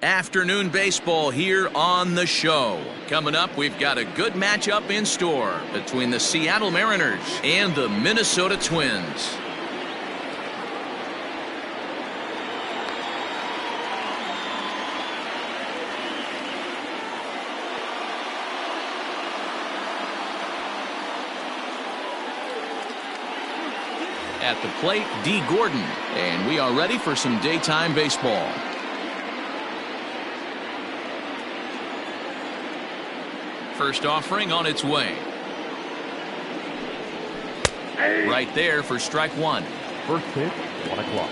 Afternoon baseball here on the show. Coming up, we've got a good matchup in store between the Seattle Mariners and the Minnesota Twins. At the plate, D. Gordon, and we are ready for some daytime baseball. First offering on its way. Right there for strike one. First pitch, 1 o'clock.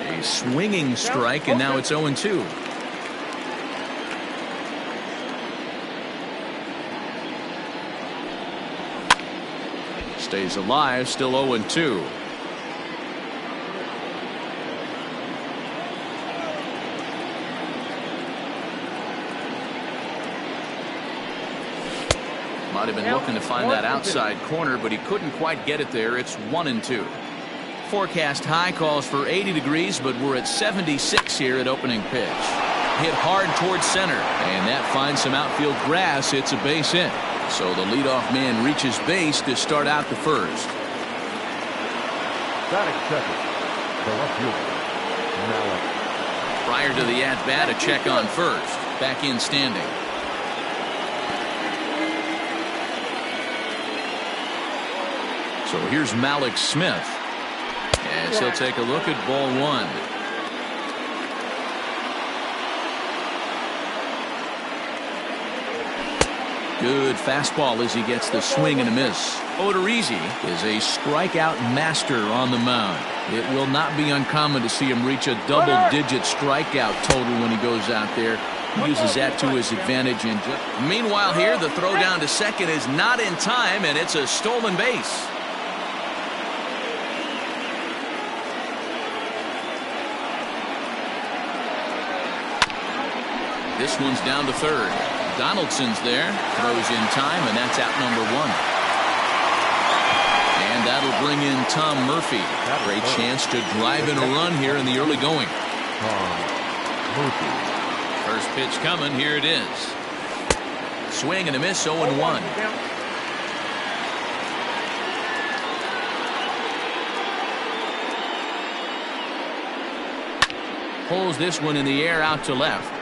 A swinging strike, and now it's 0-2. Stays alive, still 0-2. Might have been looking to find that outside corner, but he couldn't quite get it there. It's 1-2. Forecast high calls for 80 degrees, but we're at 76 here at opening pitch. Hit hard towards center, and that finds some outfield grass. It's a base hit. So the leadoff man reaches base to start out the first. Batting second, the left fielder, Malik. Prior to the at-bat, a check on first. Back in standing. So here's Malik Smith as he'll take a look at ball one. Good fastball as he gets the swing and a miss. Odorizzi is a strikeout master on the mound. It will not be uncommon to see him reach a double-digit strikeout total when he goes out there. He uses that to his advantage. And meanwhile here, the throw down to second is not in time, and it's a stolen base. This one's down to third. Donaldson's there, throws in time, and that's out number one. And that'll bring in Tom Murphy. Great chance to drive in a run here in the early going. First pitch coming, here it is. Swing and a miss, 0-1. Pulls this one in the air out to left.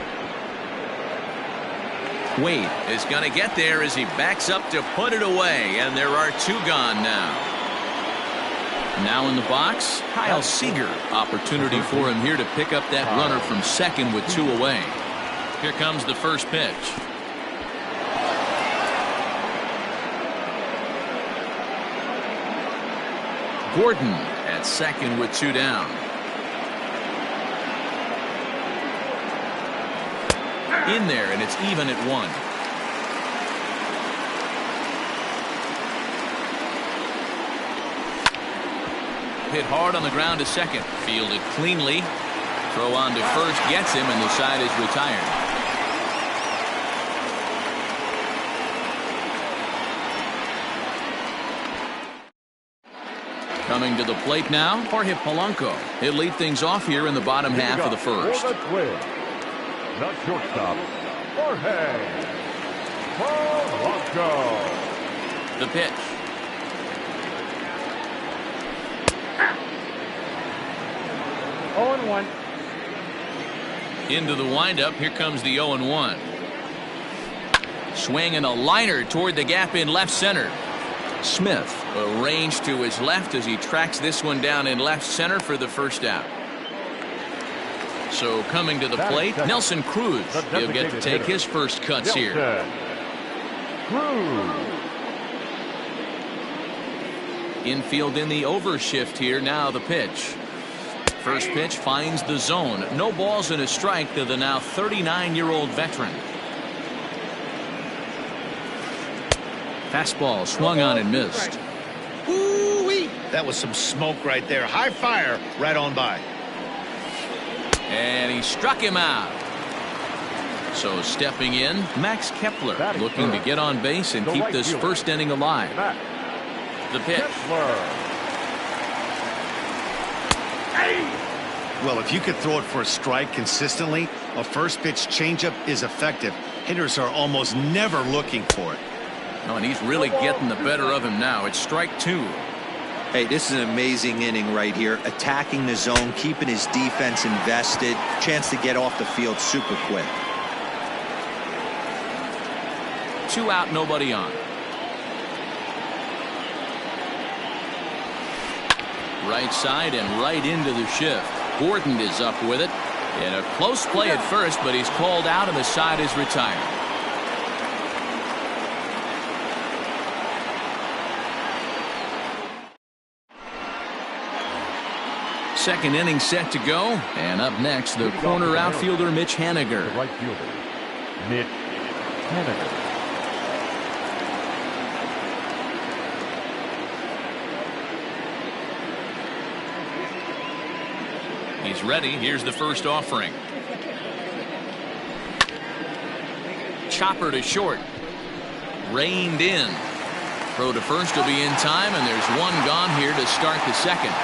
Wade is going to get there as he backs up to put it away, and there are two gone now. Now in the box, Kyle Seager. Opportunity for him here to pick up that runner from second with two away. Here comes the first pitch. Gordon at second with two down. In there, and it's even at one. Hit hard on the ground to second. Fielded cleanly. Throw on to first gets him, and the side is retired. Coming to the plate now, Jorge Polanco. He'll lead things off here in the bottom half of the first. The shortstop, Jorge Polanco. The pitch. Oh, 1. Into the windup. Here comes the 0-1. Swing and a liner toward the gap in left center. Smith arranged to his left as he tracks this one down in left center for the first out. So coming to the plate, Nelson Cruz. He'll get to take his first cuts here. Infield in the overshift here. Now the pitch. First pitch finds the zone. No balls and a strike to the now 39-year-old veteran. Fastball swung on and missed. Ooh-wee. That was some smoke right there. High fire right on by. And he struck him out. So stepping in, Max Kepler looking to get on base and keep this first inning alive. The pitch. Well, if you could throw it for a strike consistently, a first pitch changeup is effective. Hitters are almost never looking for it. Oh, and he's really getting the better of him now. It's strike 2. Hey, this is an amazing inning right here. Attacking the zone, keeping his defense invested. Chance to get off the field super quick. 2 out, nobody on. Right side and right into the shift. Gordon is up with it. In a close play at first, but he's called out and the side is retired. Second inning set to go. And up next, the corner outfielder, Mitch Haniger. The right fielder, Mitch Haniger. He's ready. Here's the first offering. Chopper to short. Reined in. Throw to first will be in time, and there's one gone here to start the second.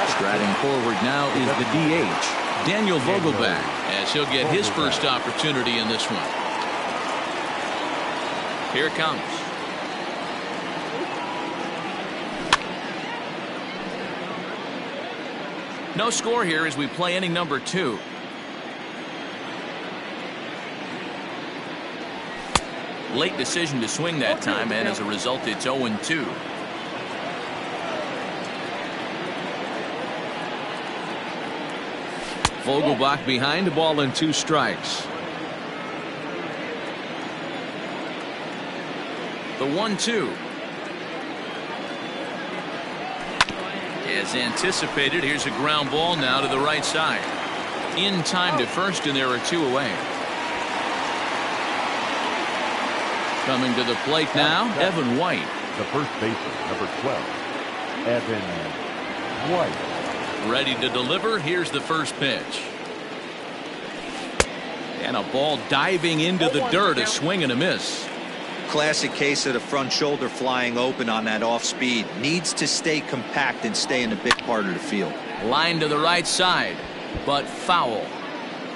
Striding forward now is the DH, Daniel Vogelbach, as he'll get his first opportunity in this one. Here it comes. No score here as we play inning number 2. Late decision to swing that time, and as a result, it's 0-2. Vogelbach behind, a ball and 2 strikes. The 1-2. As anticipated, here's a ground ball now to the right side. In time to first, and there are 2 away. Coming to the plate now, Evan White. The first baseman, number 12, Evan White. Ready to deliver. Here's the first pitch. And a ball diving into the dirt, a swing and a miss. Classic case of the front shoulder flying open on that off speed. Needs to stay compact and stay in the big part of the field. Line to the right side, but foul.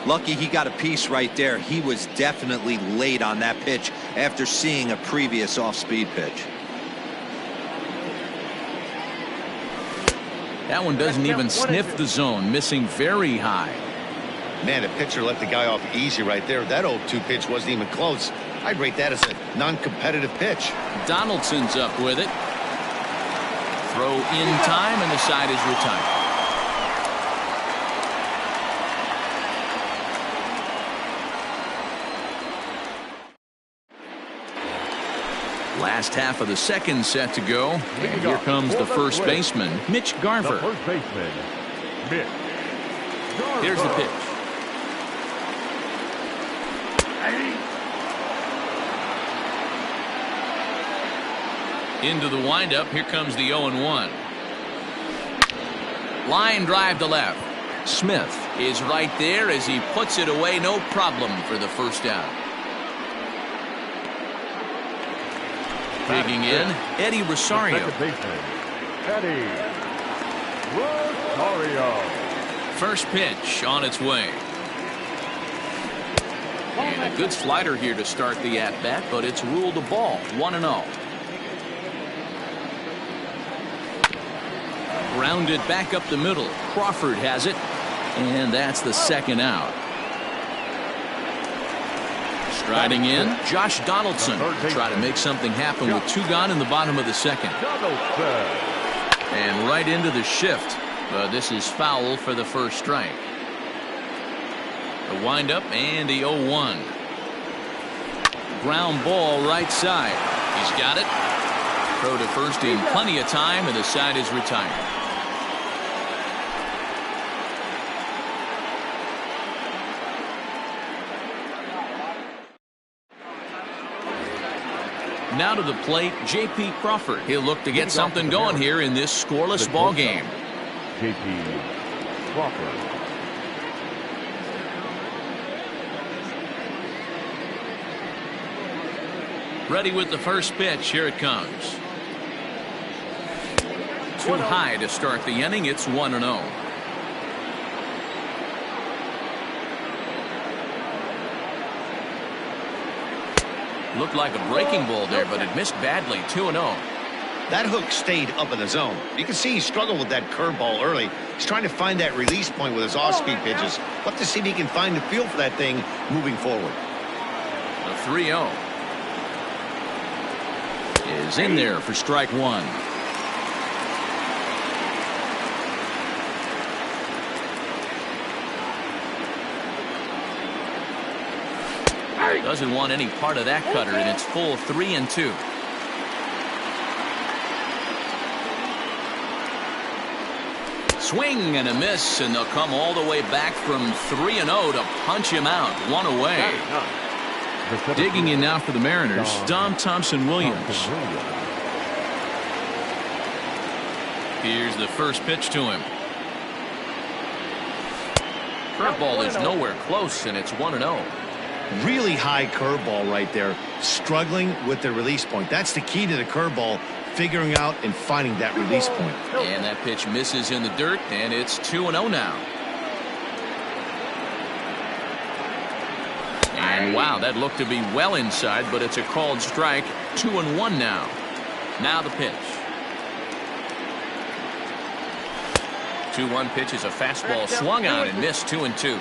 Lucky he got a piece right there. He was definitely late on that pitch after seeing a previous off-speed pitch. That one doesn't even sniff the zone, missing very high. Man, the pitcher let the guy off easy right there. That 0-2 pitch wasn't even close. I'd rate that as a non-competitive pitch. Donaldson's up with it. Throw in time, and the side is retired. Last half of the second set to go. And here comes the first baseman, Mitch Garver. The first baseman, Mitch Garver. Here's the pitch. Into the windup. Here comes the 0-1. Line drive to left. Smith is right there as he puts it away. No problem for the first out. Digging in, Eddie Rosario. The second baseman, Eddie Rosario. First pitch on its way. And a good slider here to start the at-bat, but it's ruled a ball. 1-0. Grounded back up the middle. Crawford has it, and that's the second out. Striding in, Josh Donaldson. Try to make something happen with 2 gone in the bottom of the second. And right into the shift. But this is foul for the first strike. The windup and the 0-1. Ground ball right side. He's got it. Throw to first in plenty of time, and the side is retired. Now to the plate, J.P. Crawford. He'll look to get something going here in this scoreless ball game. J.P. Crawford. Ready with the first pitch. Here it comes. too high to start the inning. It's 1-0. Looked like a breaking ball there, but it missed badly. 2-0. That hook stayed up in the zone. You can see he struggled with that curveball early. He's trying to find that release point with his off-speed pitches. We'll have to see if he can find the feel for that thing moving forward. The 3-0 is in there for strike one. Doesn't want any part of that cutter, and it's full 3-2. Swing and a miss, and they'll come all the way back from 3-0 to punch him out. One away. Digging in now for the Mariners, Dom Thompson-Williams. Here's the first pitch to him. Curveball is nowhere close, and it's 1-0. Really high curveball right there. Struggling with the release point. That's the key to the curveball. Figuring out and finding that release point. And that pitch misses in the dirt, and it's 2-0 now. And wow, that looked to be well inside, but it's a called strike. 2-1 now. Now the pitch. 2-1 pitch is a fastball swung on and missed. 2-2.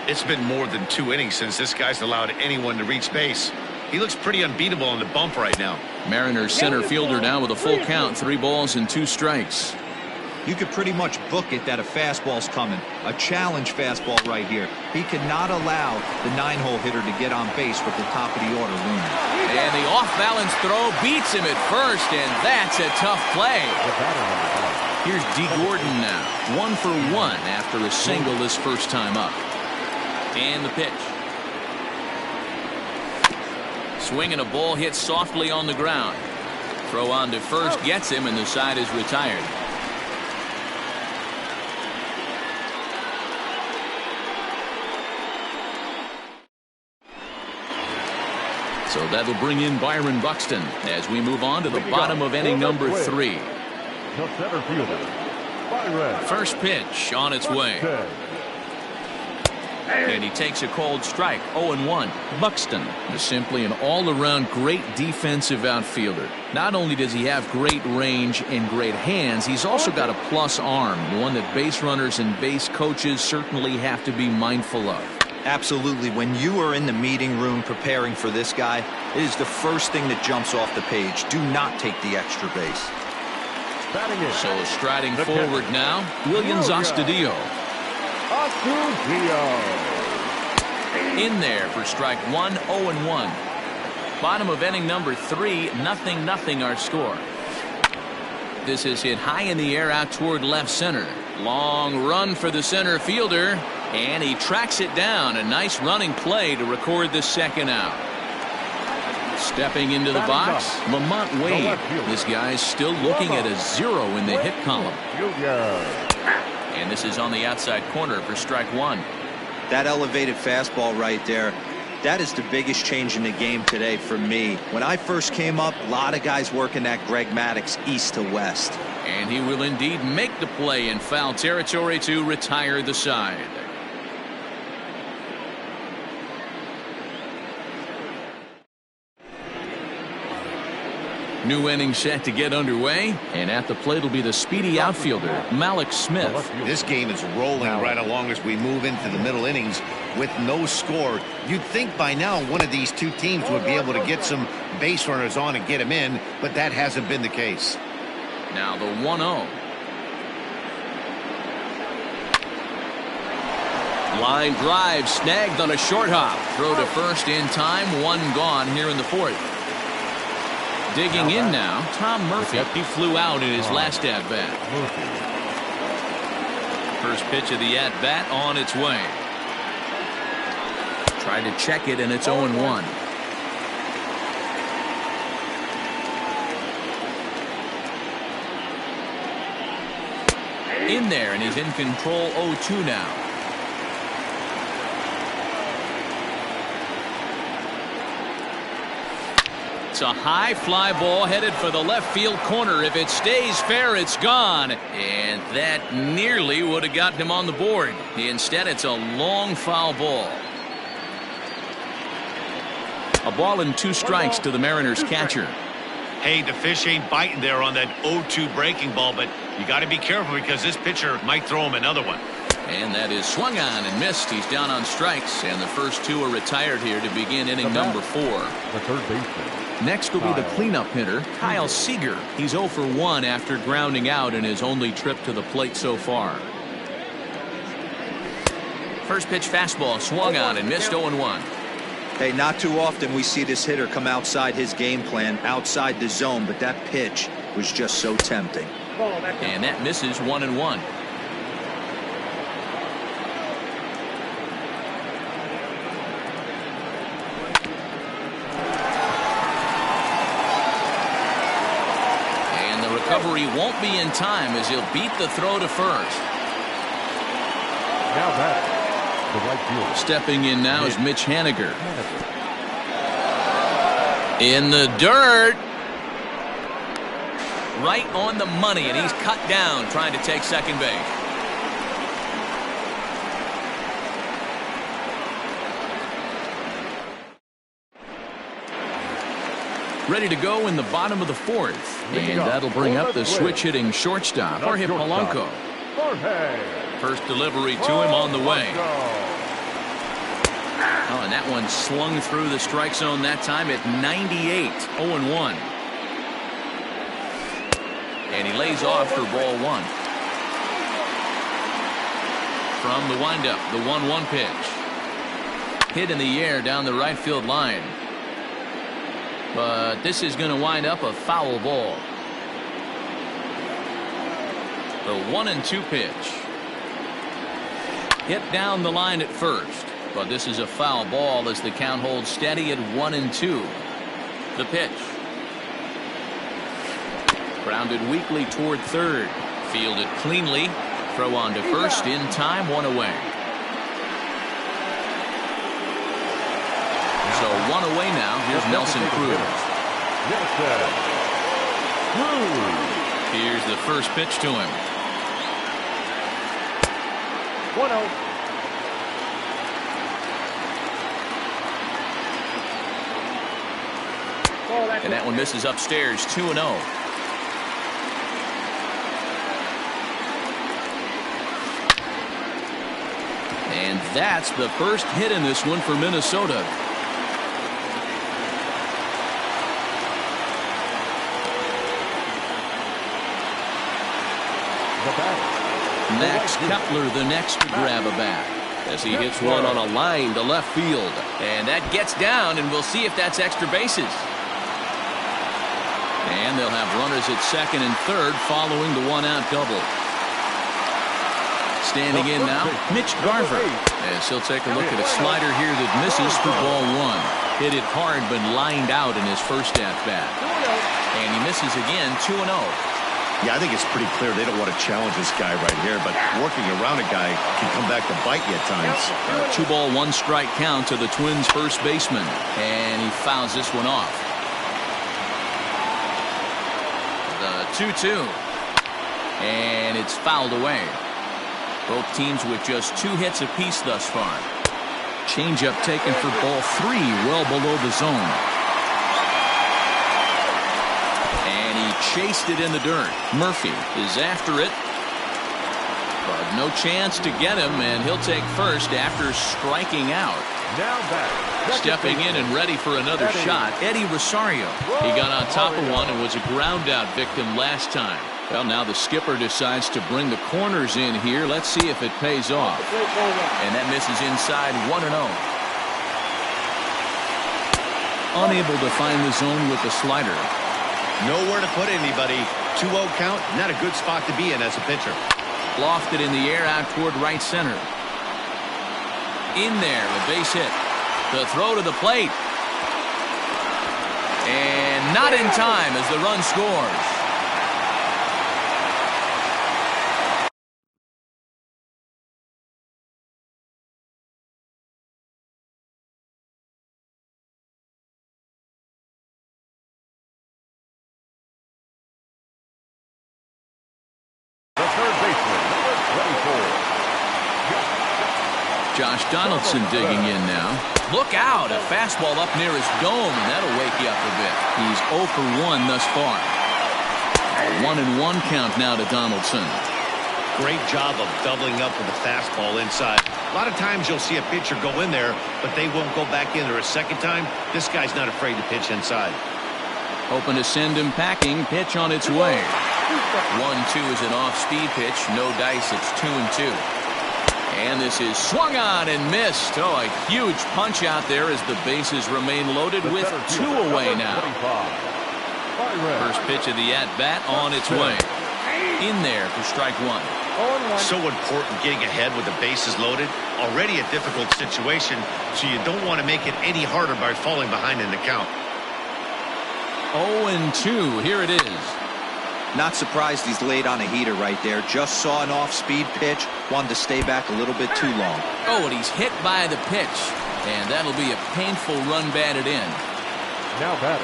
It's been more than 2 innings since this guy's allowed anyone to reach base. He looks pretty unbeatable on the bump right now. Mariners center fielder now with a full count. 3 balls and 2 strikes. You could pretty much book it that a fastball's coming. A challenge fastball right here. He cannot allow the 9-hole hitter to get on base with the top of the order looming. And the off-balance throw beats him at first, and that's a tough play. Here's D. Gordon now. 1 for 1 after a single his first time up. And the pitch. Swing and a ball hit softly on the ground. Throw on to first gets him, and the side is retired. So that'll bring in Byron Buxton as we move on to the bottom of inning number 3. The center fielder, Byron. First pitch on its way. And he takes a cold strike. 0-1. Buxton is simply an all-around great defensive outfielder. Not only does he have great range and great hands, he's also got a plus arm, one that base runners and base coaches certainly have to be mindful of. Absolutely. When you are in the meeting room preparing for this guy, it is the first thing that jumps off the page. Do not take the extra base. So striding forward now, Williams Astudillo. In there for strike one. 0-1. Bottom of inning number 3. 0-0 our score. This is hit high in the air out toward left center. Long run for the center fielder, and he tracks it down. A nice running play to record the second out. Stepping into the box, Lamont Wade. This guy's still looking at a 0 in the hit column. And this is on the outside corner for strike 1. That elevated fastball right there, that is the biggest change in the game today for me. When I first came up, a lot of guys working that Greg Maddux east to west. And he will indeed make the play in foul territory to retire the side. New inning set to get underway, and at the plate will be the speedy outfielder, Malik Smith. This game is rolling right along as we move into the middle innings with no score. You'd think by now one of these two teams would be able to get some base runners on and get them in, but that hasn't been the case. Now the 1-0. Line drive snagged on a short hop. Throw to first in time. 1 gone here in the 4th. Digging in now, Tom Murphy. He flew out in his last at-bat. First pitch of the at-bat on its way. Tried to check it, and it's 0-1. In there, and he's in control. 0-2 now. It's a high fly ball headed for the left field corner. If it stays fair, it's gone. And that nearly would have gotten him on the board. Instead, it's a long foul ball. A ball and 2 strikes to the Mariners catcher. Hey, the fish ain't biting there on that 0-2 breaking ball, but you got to be careful because this pitcher might throw him another one. And that is swung on and missed. He's down on strikes, and the first 2 are retired here to begin inning number 4. The third baseman. Next will be the cleanup hitter, Kyle Seager. He's 0 for 1 after grounding out in his only trip to the plate so far. First pitch fastball swung on and missed 0-1. Hey, not too often we see this hitter come outside his game plan, outside the zone, but that pitch was just so tempting. And that misses 1-1. And the recovery won't be in time as he'll beat the throw to first. Now that the right fielder. Stepping in now is Mitch Haniger. In the dirt. Right on the money, and he's cut down trying to take second base. Ready to go in the bottom of the 4th. And that'll bring up the switch-hitting shortstop, Jorge Polanco. First delivery to him on the way. Oh, and that one slung through the strike zone that time at 98. 0-1. And he lays off for ball 1. From the windup, the 1-1 pitch. Hit in the air down the right field line. But this is going to wind up a foul ball. The 1-2 pitch. Hit down the line at first. But this is a foul ball as the count holds steady at 1-2. The pitch. Grounded weakly toward third. Fielded cleanly. Throw on to first in time, 1 away. So 1 away now. Here's Nelson Cruz. Here's the first pitch to him. 1-0. And that one misses upstairs, 2-0. And that's the first hit in this one for Minnesota. Max Kepler the next to grab a bat as he hits one on a line to left field. And that gets down, and we'll see if that's extra bases. And they'll have runners at second and third following the 1-out double. Standing in now, Mitch Garver, as he'll take a look at a slider here that misses for ball 1. Hit it hard but lined out in his first at-bat. And he misses again, 2-0. Yeah, I think it's pretty clear they don't want to challenge this guy right here, but working around a guy can come back to bite you at times. 2-ball, 1-strike count to the Twins' first baseman, and he fouls this one off. The 2-2, and it's fouled away. Both teams with just 2 hits apiece thus far. Changeup taken for ball 3, well below the zone. And he chased it in the dirt. Murphy is after it, but no chance to get him, and he'll take first after striking out. Now back. Stepping in and ready for another shot, Eddie Rosario. He got on top of one and was a ground-out victim last time. Well, now the skipper decides to bring the corners in here. Let's see if it pays off. And that misses inside, 1-0. Unable to find the zone with the slider. Nowhere to put anybody. 2-0 count, not a good spot to be in as a pitcher. Lofted in the air out toward right center. In there, a base hit. The throw to the plate. And not in time as the run scores. Josh Donaldson digging in now. Look out, a fastball up near his dome, and that'll wake you up a bit. He's 0 for 1 thus far. A 1-1 count now to Donaldson. Great job of doubling up with the fastball inside. A lot of times you'll see a pitcher go in there, but they won't go back in there a second time. This guy's not afraid to pitch inside. Hoping to send him packing. Pitch on its way. 1-2 is an off-speed pitch. No dice. It's 2-2. And this is swung on and missed. Oh, a huge punch out there as the bases remain loaded with 2 away now. First pitch of the at-bat on its way. In there for strike 1. So important getting ahead with the bases loaded. Already a difficult situation, so you don't want to make it any harder by falling behind in the count. 0-2. Here it is. Not surprised he's laid on a heater right there. Just saw an off-speed pitch. Wanted to stay back a little bit too long. Oh, and he's hit by the pitch. And that'll be a painful run batted in.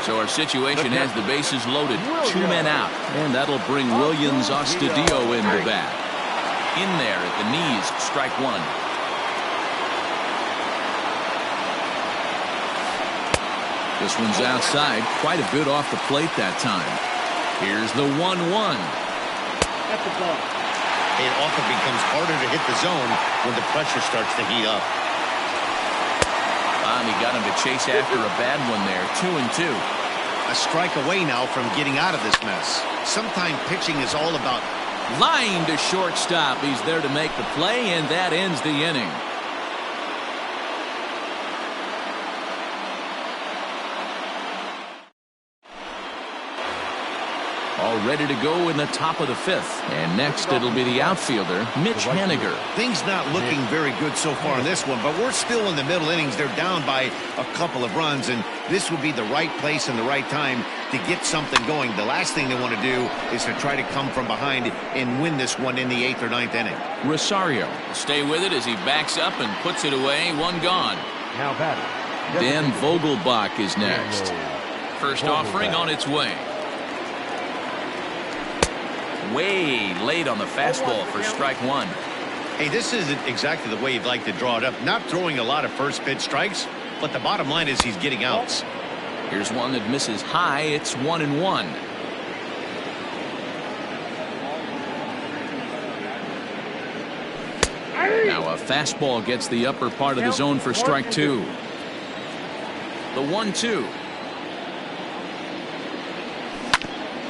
So our situation has the bases loaded. 2 men out. And that'll bring Williams Astudillo into bat. In there at the knees, strike 1. This one's outside. Quite a bit off the plate that time. Here's the 1-1. It often becomes harder to hit the zone when the pressure starts to heat up. He got him to chase after a bad one there. 2-2. A strike away now from getting out of this mess. Sometimes pitching is all about line to shortstop. He's there to make the play, and that ends the inning. All ready to go in the top of the 5th. And next it'll be the outfielder, Mitch Haniger. Things not looking very good so far in this one, but we're still in the middle innings. They're down by a couple of runs, and this would be the right place and the right time to get something going. The last thing they want to do is to try to come from behind and win this one in the 8th or 9th inning. Rosario will stay with it as he backs up and puts it away. 1 gone. Now batting. Dan Vogelbach is next. First offering on its way. Way late on the fastball for strike 1. Hey, this isn't exactly the way you'd like to draw it up. Not throwing a lot of first pitch strikes, but the bottom line is he's getting outs. Here's one that misses high. It's 1-1. Now a fastball gets the upper part of the zone for strike 2. The 1-2.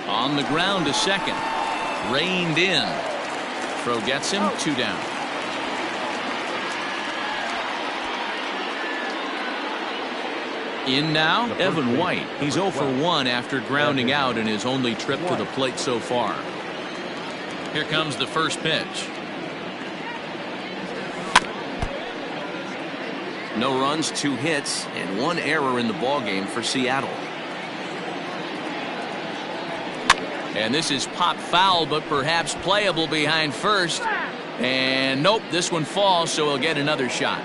On the ground to second. Reined in. Throw gets him. 2 down. In now, Evan White. He's 0 for 1 after grounding out in his only trip to the plate so far. Here comes the first pitch. No runs, 2 hits, and 1 error in the ballgame for Seattle. And this is popped foul, but perhaps playable behind first. And nope, this one falls, so he'll get another shot.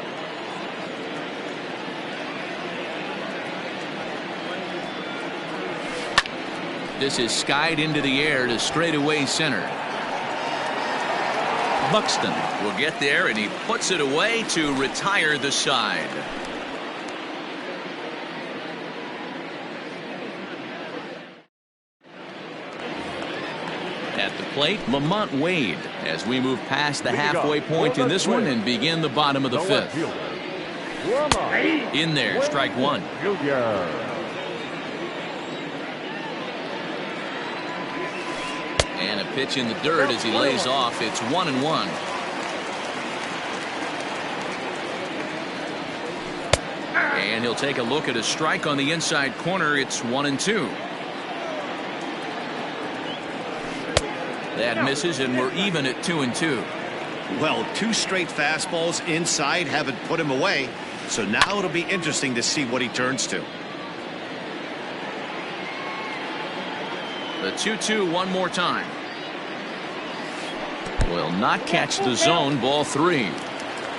This is skied into the air to straightaway center. Buxton will get there, and he puts it away to retire the side. At the plate, Lamont Wade, as we move past the halfway point in this one and begin the bottom of the 5th. In there, strike 1. And a pitch in the dirt as he lays off. It's 1-1. And he'll take a look at a strike on the inside corner. It's 1-2. That misses, and we're even at 2-2. Well, 2 straight fastballs inside haven't put him away. So now it'll be interesting to see what he turns to. The 2-2 one more time. Will not catch the zone. Ball 3.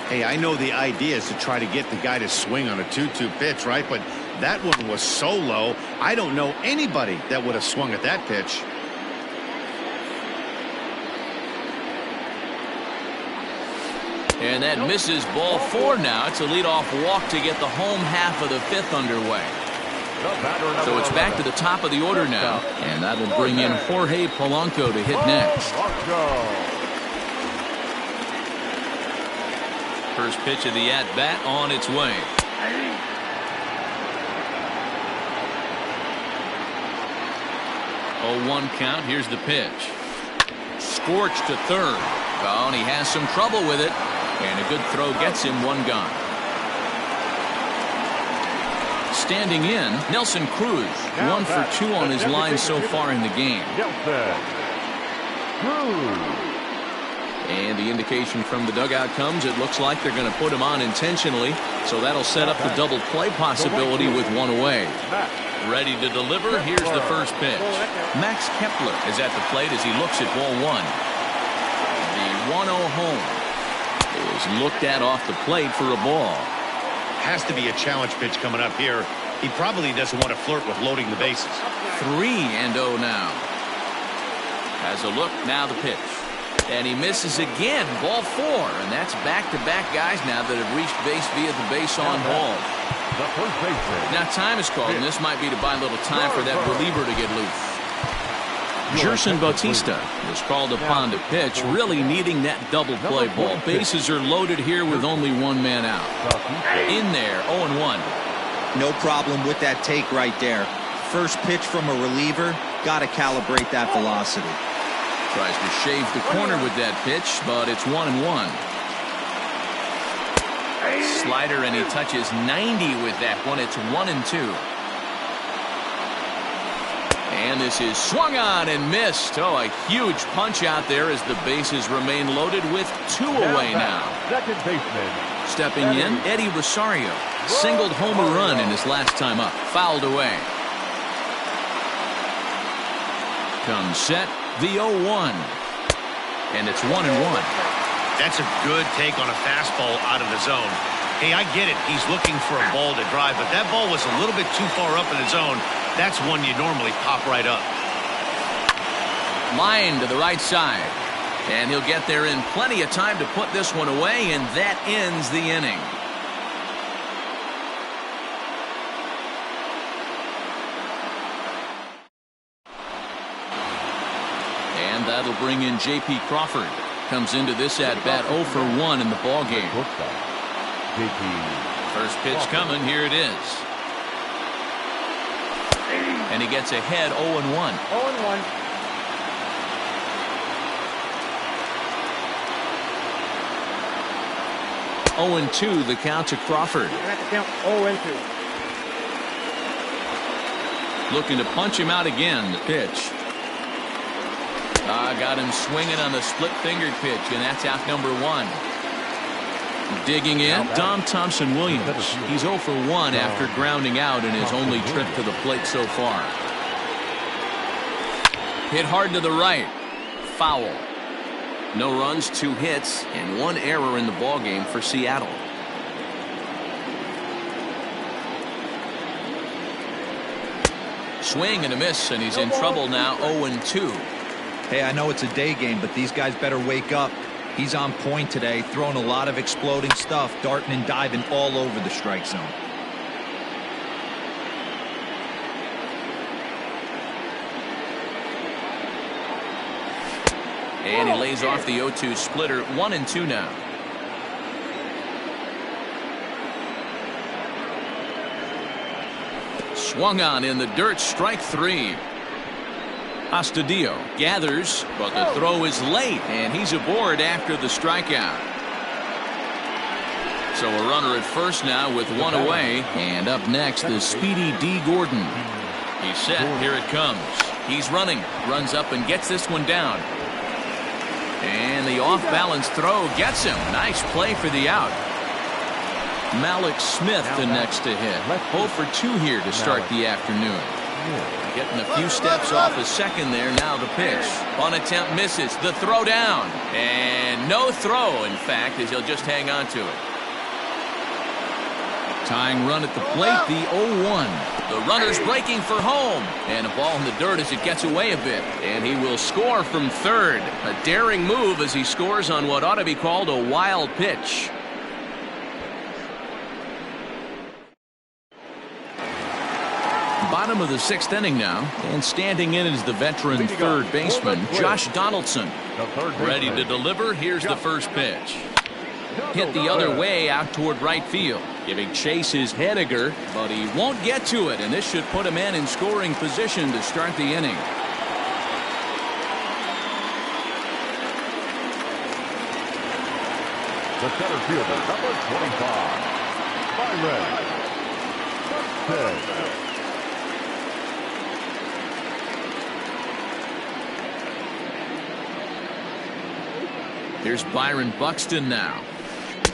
Hey, I know the idea is to try to get the guy to swing on a 2-2 pitch, right? But that one was so low, I don't know anybody that would have swung at that pitch. And that misses ball 4 now. It's a leadoff walk to get the home half of the 5th underway. So it's back to the top of the order now. And that'll bring in Jorge Polanco to hit next. First pitch of the at-bat on its way. 0-1 count. Here's the pitch. Scorched to third. Oh, and he has some trouble with it. And a good throw gets him 1 gone. Standing in, Nelson Cruz. 1 for 2 on his line so far in the game. And the indication from the dugout comes, it looks like they're going to put him on intentionally. So that'll set up the double play possibility with 1 away. Ready to deliver. Here's the first pitch. Max Kepler is at the plate as he looks at ball 1. The 1-0 home is looked at off the plate for a ball. Has to be a challenge pitch coming up here. He probably doesn't want to flirt with loading the bases. 3-0 now. Has a look. Now the pitch. And he misses again. Ball 4. And that's back-to-back guys now that have reached base via the base on ball. Now time is called, and this might be to buy a little time for that reliever to get loose. Gerson Bautista was called upon to pitch, really needing that double play ball. Bases are loaded here with only 1 man out. In there, 0-1. No problem with that take right there. First pitch from a reliever, got to calibrate that velocity. Tries to shave the corner with that pitch, but it's 1-1. Slider, and he touches 90 with that one. It's 1-2. And this is swung on and missed. Oh, a huge punch out there as the bases remain loaded with 2 away now. Second baseman. Stepping in, Eddie Rosario singled home a run in his last time up. Fouled away. Comes set, the 0-1. And it's 1-1. That's a good take on a fastball out of the zone. Hey, I get it. He's looking for a ball to drive, but that ball was a little bit too far up in the zone. That's one you normally pop right up. Line to the right side. And he'll get there in plenty of time to put this one away, and that ends the inning. And that'll bring in J.P. Crawford. Comes into this at-bat 0 for 1 in the ballgame. First pitch coming. Here it is. And he gets ahead 0-1. 0-1. 0-2 the count to Crawford. Count 0-2. Looking to punch him out again. The pitch. Got him swinging on the split-fingered pitch, and that's out number 1. Digging in, Dom Thompson-Williams. He's 0 for 1 after grounding out in his only trip to the plate so far. Hit hard to the right. Foul. No runs, 2 hits, and 1 error in the ballgame for Seattle. Swing and a miss, and he's in trouble now, 0-2. Hey, I know it's a day game, but these guys better wake up. He's on point today, throwing a lot of exploding stuff, darting and diving all over the strike zone. And he lays off the 0-2 splitter. 1-2 now. Swung on in the dirt, strike 3. Astudillo gathers, but the throw is late, and he's aboard after the strikeout. So a runner at first now with 1 away, and up next is Speedy D. Gordon. He's set. Here it comes. He's running, runs up and gets this one down. And the off-balance throw gets him. Nice play for the out. Malik Smith the next to hit. 0 for 2 here to start the afternoon. Getting a few steps off his second there. Now the pitch. On attempt misses. The throw down. And no throw, in fact, as he'll just hang on to it. Tying run at the plate, the 0-1. The runner's breaking for home. And a ball in the dirt as it gets away a bit. And he will score from third. A daring move as he scores on what ought to be called a wild pitch. Bottom of the 6th inning now. And standing in is the veteran third baseman, Josh Donaldson. Ready to deliver. Here's the first pitch. Hit the other way out toward right field. Giving chase is Henniger, but he won't get to it, and this should put him in scoring position to start the inning. The center fielder, number 25, Byron. Here's Byron Buxton now.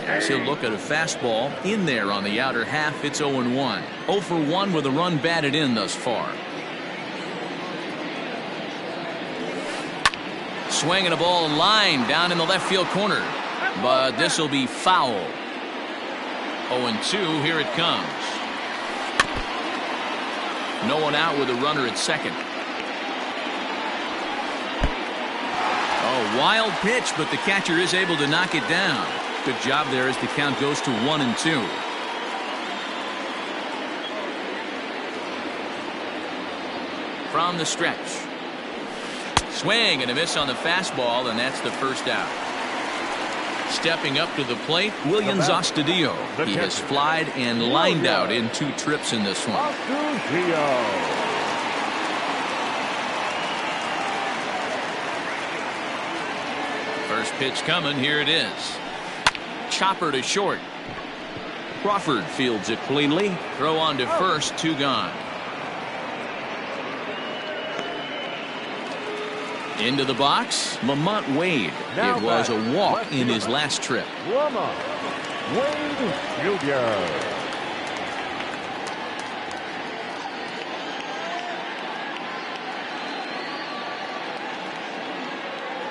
As he'll look at a fastball in there on the outer half. It's 0-1. 0 for 1 with a run batted in thus far. Swinging a ball line down in the left field corner. But this will be foul. 0-2. Here it comes. No one out with a runner at second. Oh, wild pitch, but the catcher is able to knock it down. Good job there as the count goes to 1-2. From the stretch. Swing and a miss on the fastball, and that's the first out. Stepping up to the plate, Williams Astudillo. He has flied and lined out in 2 trips in this one. First pitch coming. Here it is. Chopper to short. Crawford fields it cleanly. Throw on to first. 2 gone. Into the box, Lamont Wade. It was a walk in his last trip. Lamont Wade Jr.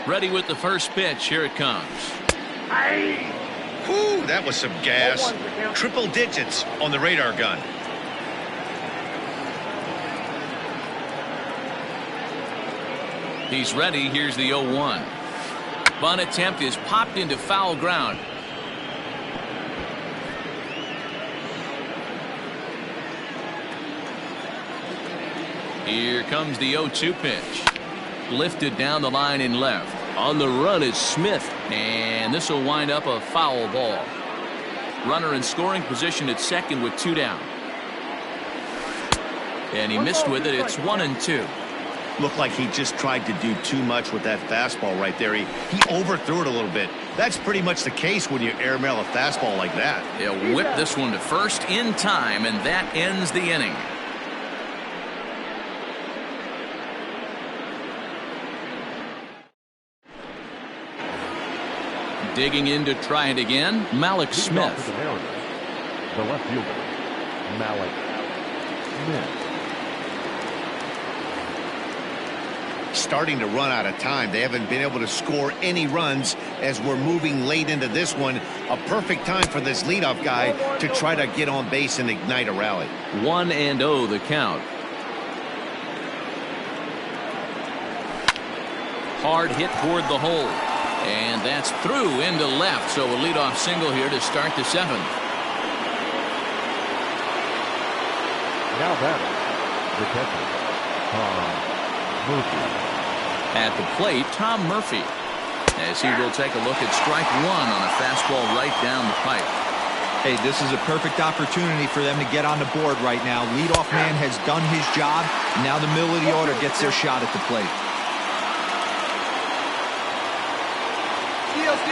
Ready with the first pitch. Here it comes. Whew, that was some gas. Triple digits on the radar gun. He's ready. Here's the 0-1. Bunt attempt is popped into foul ground. Here comes the 0-2 pitch. Lifted down the line in left. On the run is Smith, and this will wind up a foul ball. Runner in scoring position at second with 2 down. And he missed with it. It's 1-2. Looked like he just tried to do too much with that fastball right there. He overthrew it a little bit. That's pretty much the case when you airmail a fastball like that. They'll whip this one to first in time, and that ends the inning. Digging in to try it again, Malik Smith. The left fielder, Malik Smith. Starting to run out of time. They haven't been able to score any runs as we're moving late into this one. A perfect time for this leadoff guy to try to get on base and ignite a rally. 1-0 the count. Hard hit toward the hole. And that's through into left. So a leadoff single here to start the 7th. Now batter, the catcher, Tom Murphy. At the plate, Tom Murphy. As he will take a look at strike 1 on a fastball right down the pipe. Hey, this is a perfect opportunity for them to get on the board right now. Leadoff man has done his job. Now the middle of the order gets their shot at the plate.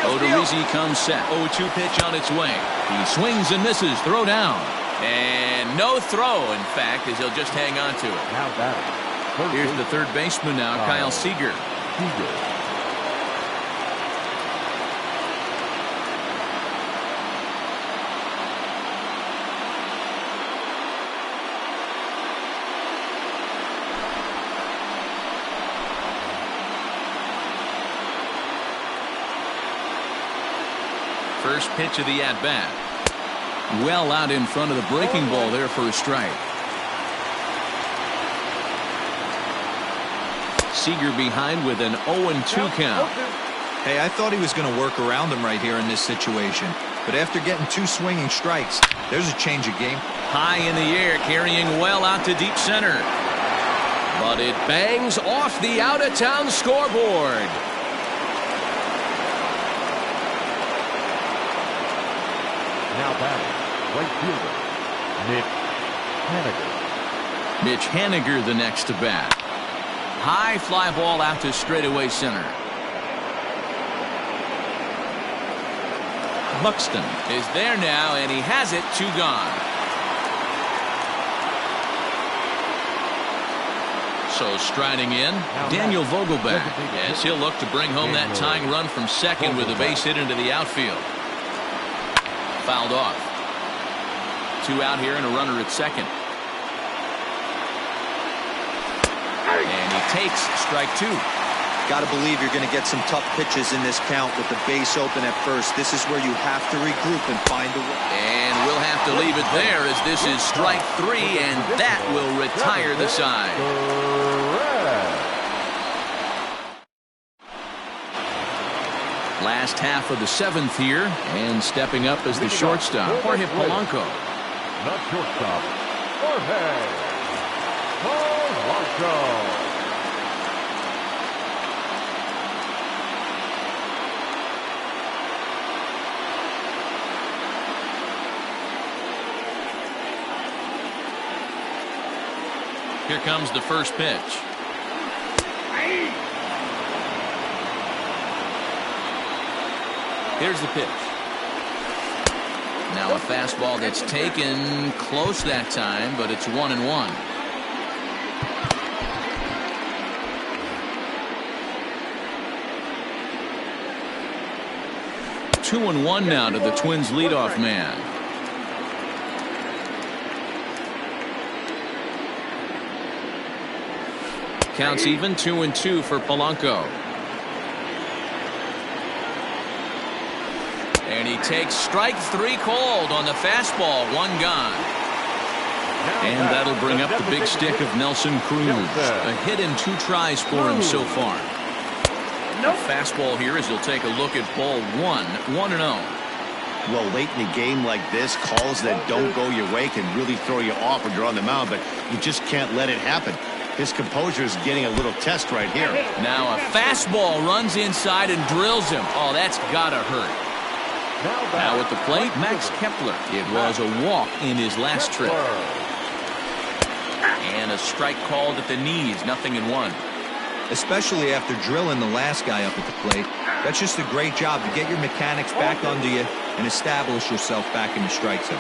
Odorizzi comes set. 0-2 pitch on its way. He swings and misses. Throw down. And no throw, in fact, as he'll just hang on to it. Now batter. Here's the third baseman now, Kyle Seager. First pitch of the at-bat. Well out in front of the breaking ball there for a strike. Seager behind with an 0-2 count. Hey, I thought he was going to work around him right here in this situation. But after getting 2 swinging strikes, there's a change of game. High in the air, carrying well out to deep center. But it bangs off the out-of-town scoreboard. Now batting, right fielder, Mitch Haniger. Mitch Haniger the next to bat. High fly ball out to straightaway center. Buxton is there now, and he has it. 2 gone. So striding in, Daniel Vogelbach, as he'll look to bring home that tying run from second with a base hit into the outfield. Fouled off. 2 out here and a runner at second. And he takes strike 2. Got to believe you're going to get some tough pitches in this count with the base open at first. This is where you have to regroup and find a way. And we'll have to leave it there as this is strike 3, and that will retire the side. Last half of the 7th here, and stepping up as the shortstop, Jorge Polanco. Not shortstop, Jorge Polanco. Here comes the first pitch. Here's the pitch. Now a fastball that's taken close that time, but it's 1-1. Two and one now to the Twins leadoff man. Counts even, 2-2 for Polanco. And he takes strike 3 called on the fastball. 1 gone. And that'll bring up the big stick of Nelson Cruz. A hit in 2 tries for him so far. A fastball here as he'll take a look at ball 1. 1-0. Well, late in the game like this, calls that don't go your way can really throw you off when you're on the mound, but you just can't let it happen. His composure is getting a little test right here. Now a fastball runs inside and drills him. Oh, that's gotta hurt. Now at the plate, Max Kepler. It was a walk in his last trip. And a strike called at the knees. 0-1. Especially after drilling the last guy up at the plate. That's just a great job to get your mechanics back under you and establish yourself back in the strike zone.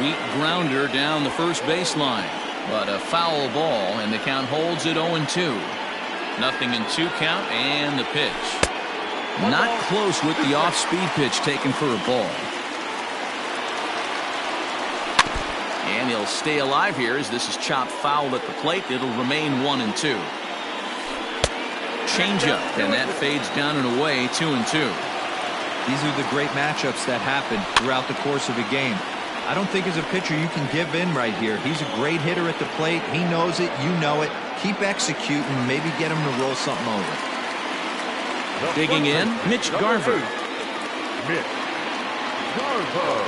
Weak grounder down the first baseline. But a foul ball, and the count holds at 0-2. 0-2 count, and the pitch. Not close with the off-speed pitch taken for a ball. And he'll stay alive here as this is chopped foul at the plate. It'll remain 1-2. Changeup, and that fades down and away. 2-2. These are the great matchups that happen throughout the course of a game. I don't think as a pitcher you can give in right here. He's a great hitter at the plate. He knows it. You know it. Keep executing. Maybe get him to roll something over. Digging in, Mitch Garver. Mitch Garver.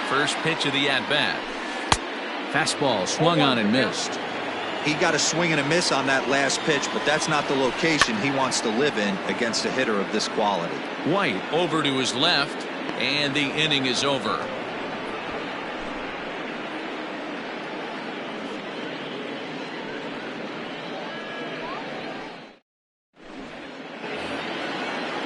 First pitch of the at-bat. Fastball swung on and missed. He got a swing and a miss on that last pitch, but that's not the location he wants to live in against a hitter of this quality. White over to his left, and the inning is over.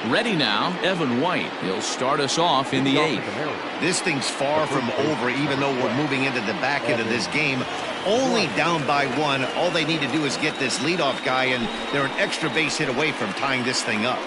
Ready now, Evan White. He'll start us off in the 8th. This thing's far from over, even though we're moving into the back end of this game. Only down by 1. All they need to do is get this leadoff guy, and they're an extra base hit away from tying this thing up.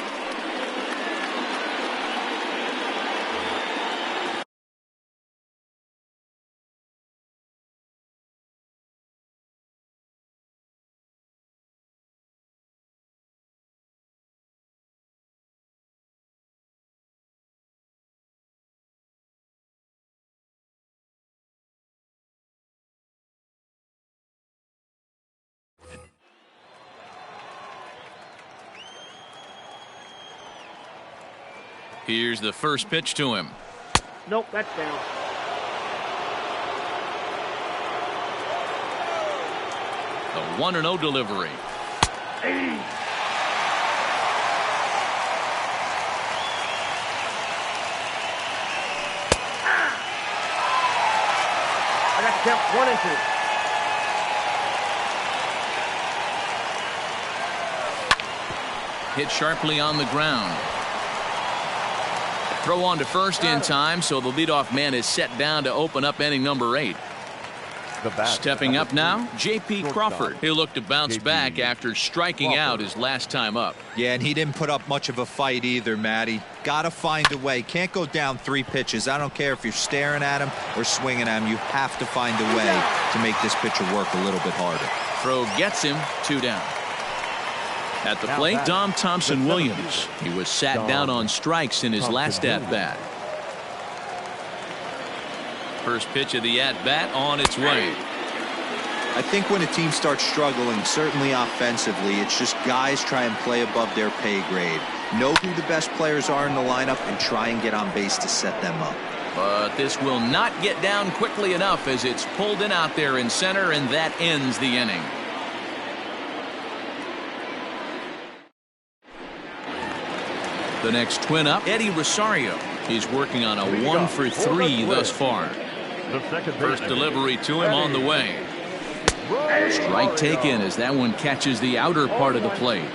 Here's the first pitch to him. Nope, that's down. The 1-0 delivery. I got to count 1 and 2. Hit sharply on the ground. Throw on to first in time, so the leadoff man is set down to open up inning number 8. Stepping up now, J.P. Crawford. He'll look to bounce back after striking out his last time up. Yeah, and he didn't put up much of a fight either, Matty. Got to find a way. Can't go down 3 pitches. I don't care if you're staring at him or swinging at him. You have to find a way to make this pitcher work a little bit harder. Throw gets him, 2 down. At the plate, Dom Thompson-Williams. He was sat down on strikes in his last at-bat. First pitch of the at-bat on its way. I think when a team starts struggling, certainly offensively, it's just guys try and play above their pay grade. Know who the best players are in the lineup and try and get on base to set them up. But this will not get down quickly enough as it's pulled in out there in center, and that ends the inning. The next twin up, Eddie Rosario. He's working on a 1-for-3 thus far. First delivery to him on the way. Strike taken as that one catches the outer part of the plate.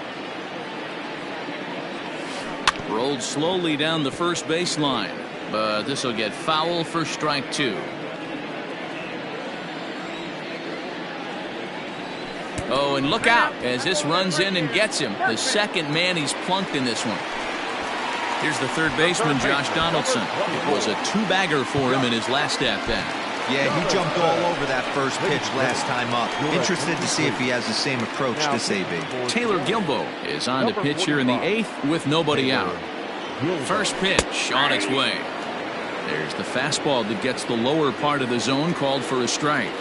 Rolled slowly down the first baseline, but this will get foul for strike 2. Oh, and look out as this runs in and gets him. The second man he's plunked in this one. Here's the third baseman, Josh Donaldson. It was a 2-bagger for him in his last at-bat. Yeah, he jumped all over that first pitch last time up. Interested to see if he has the same approach this AB. Taylor Gilbo is on to pitch here in the 8th with nobody out. First pitch on its way. There's the fastball that gets the lower part of the zone, called for a strike.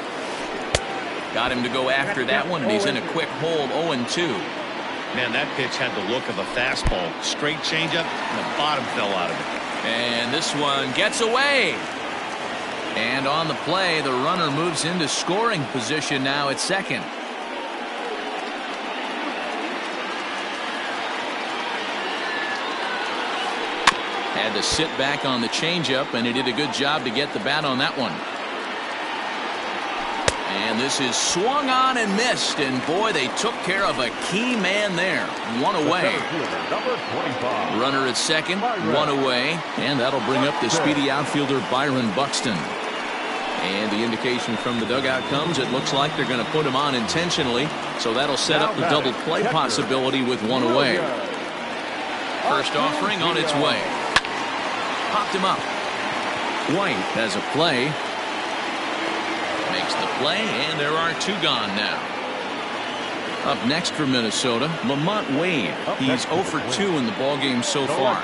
Got him to go after that one, and he's in a quick hold, 0-2. Man, that pitch had the look of a fastball. Straight changeup, and the bottom fell out of it. And this one gets away. And on the play, the runner moves into scoring position now at second. Had to sit back on the changeup, and he did a good job to get the bat on that one. And this is swung on and missed, and boy, they took care of a key man there. 1 away. Runner at second, 1 away, and that'll bring up the speedy outfielder Byron Buxton. And the indication from the dugout comes, it looks like they're going to put him on intentionally, so that'll set up the double play possibility with 1 away. First offering on its way. Popped him up. White has a play. Makes the play, and there are 2 gone now. Up next for Minnesota, Lamont Wade. He's 0 for 2 in the ballgame so far.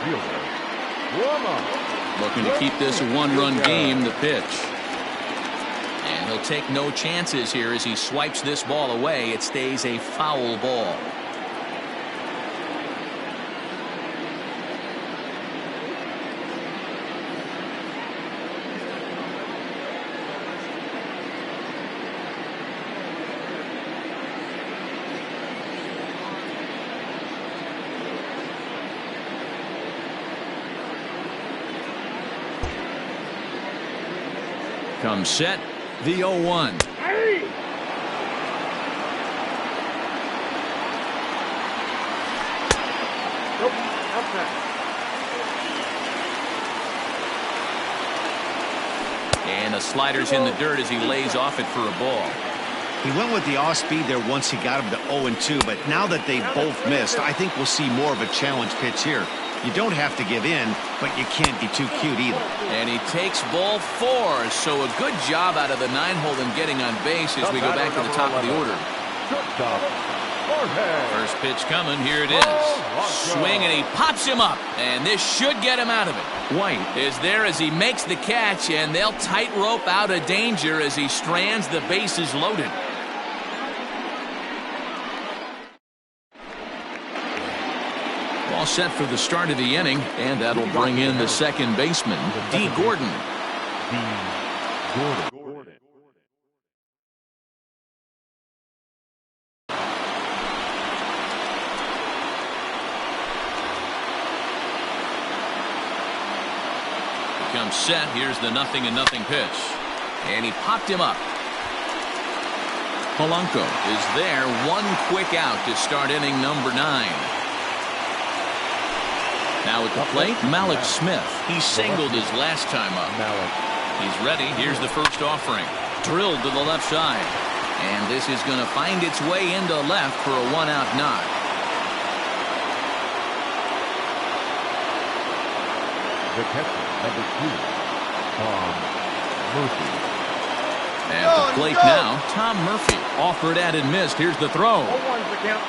Looking to keep this a 1-run game, the pitch. And he'll take no chances here as he swipes this ball away. It stays a foul ball. Comes set, the 0-1. And the slider's in the dirt as he lays off it for a ball. He went with the off speed there once he got him to 0-2, but now that they've both missed, I think we'll see more of a challenge pitch here. You don't have to give in, but you can't be too cute either. And he takes ball 4, so a good job out of the 9-hole in getting on base as we go back to the top of the order. First pitch coming, here it is. Swing, and he pops him up, and this should get him out of it. White is there as he makes the catch, and they'll tightrope out of danger as he strands the bases loaded. All set for the start of the inning, and that'll bring in the second baseman, D. Gordon. D. Gordon. Comes set. Here's the 0-0 pitch. And he popped him up. Polanco is there. One quick out to start inning number 9. Now at the plate, Malik Smith. He singled his last time up. He's ready. Here's the first offering. Drilled to the left side. And this is going to find its way into left for a 1-out knock. The catcher, number 2, Tom Murphy. At the plate now, Tom Murphy. Offered at and missed. Here's the throw. 0-1's the count.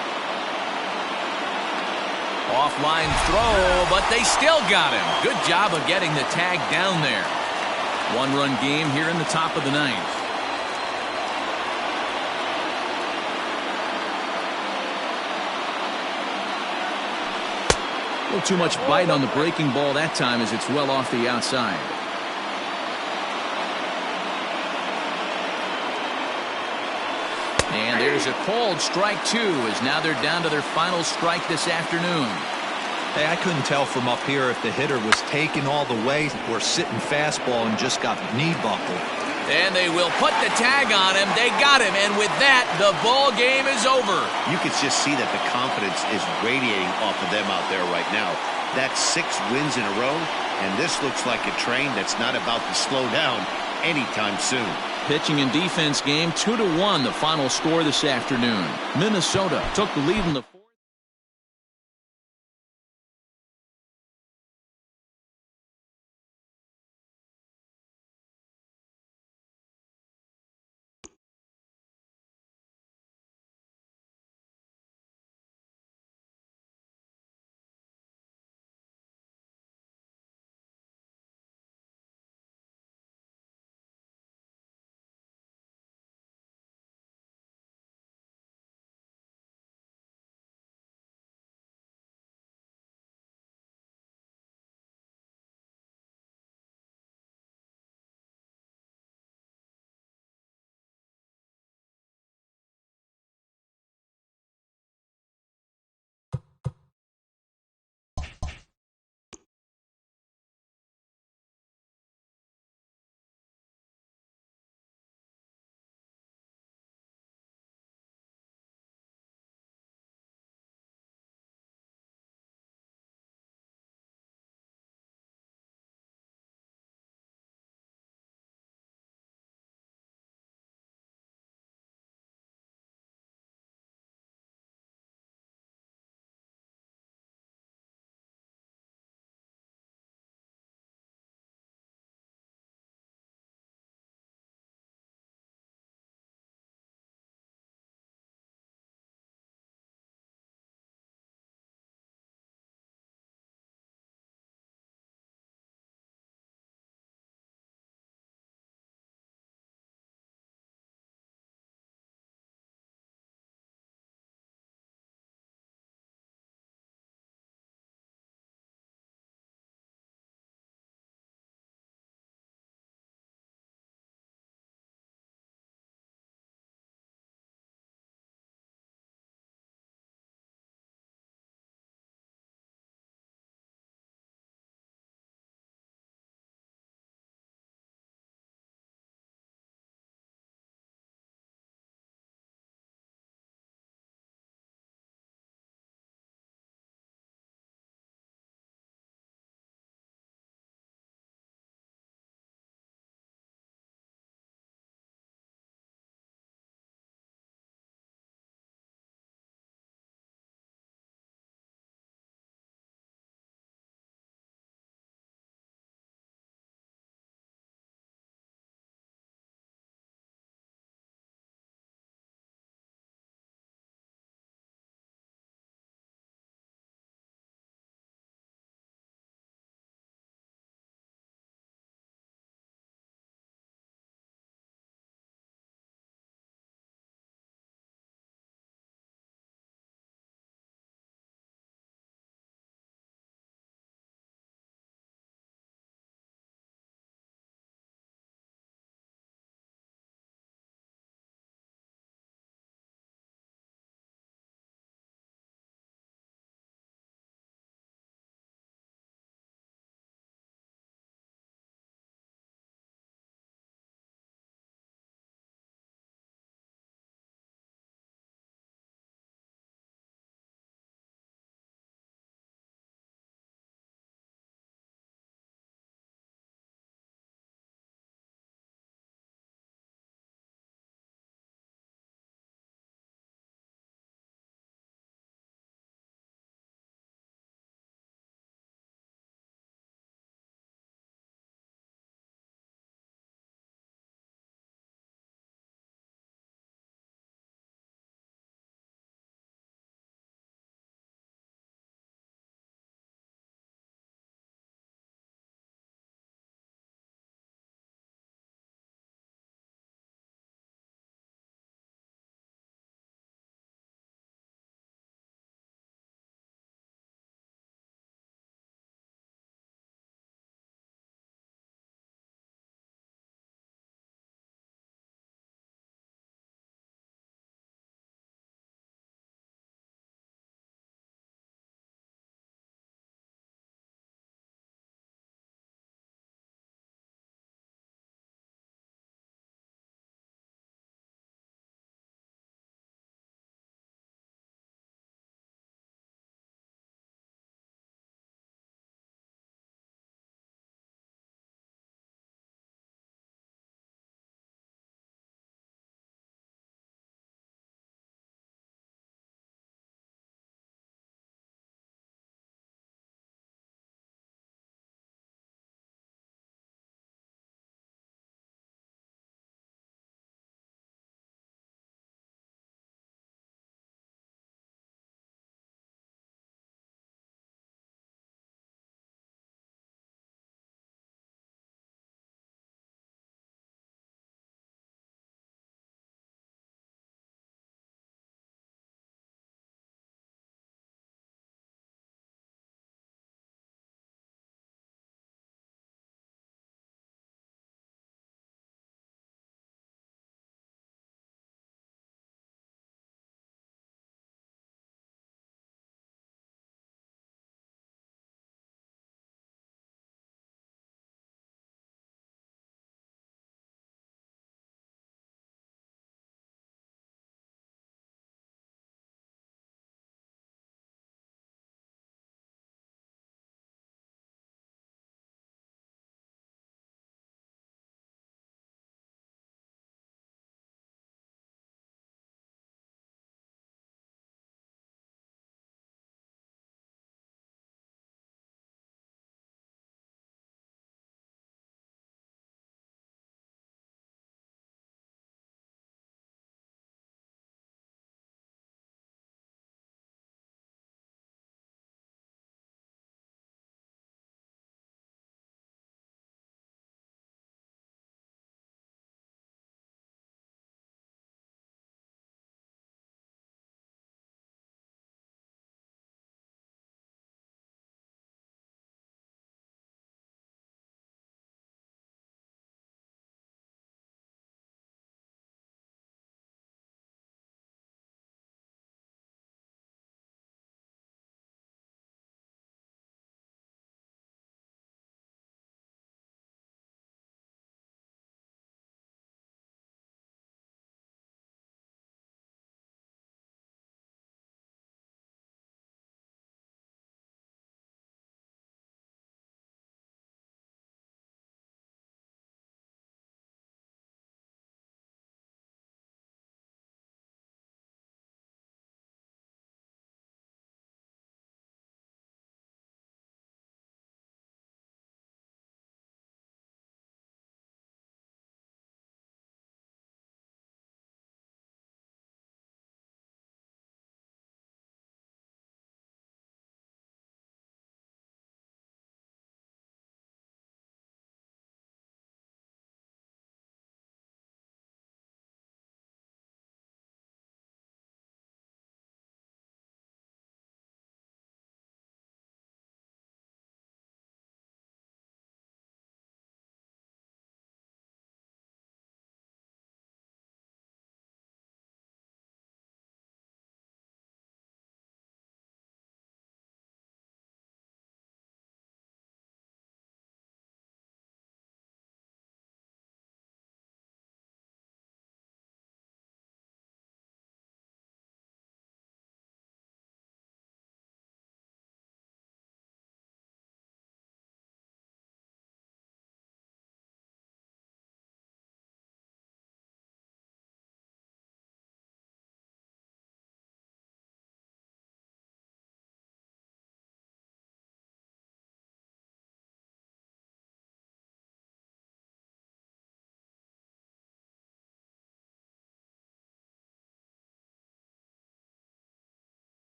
Offline throw, but they still got him. Good job of getting the tag down there. 1-run game here in the top of the 9th. A little too much bite on the breaking ball that time as it's well off the outside. And there's a called strike 2 as now they're down to their final strike this afternoon. Hey, I couldn't tell from up here if the hitter was taken all the way or sitting fastball and just got knee buckled. And they will put the tag on him. They got him, and with that, the ball game is over. You can just see that the confidence is radiating off of them out there right now. That's 6 wins in a row, and this looks like a train that's not about to slow down anytime soon. Pitching and defense game 2-1, the final score this afternoon. Minnesota took the lead in the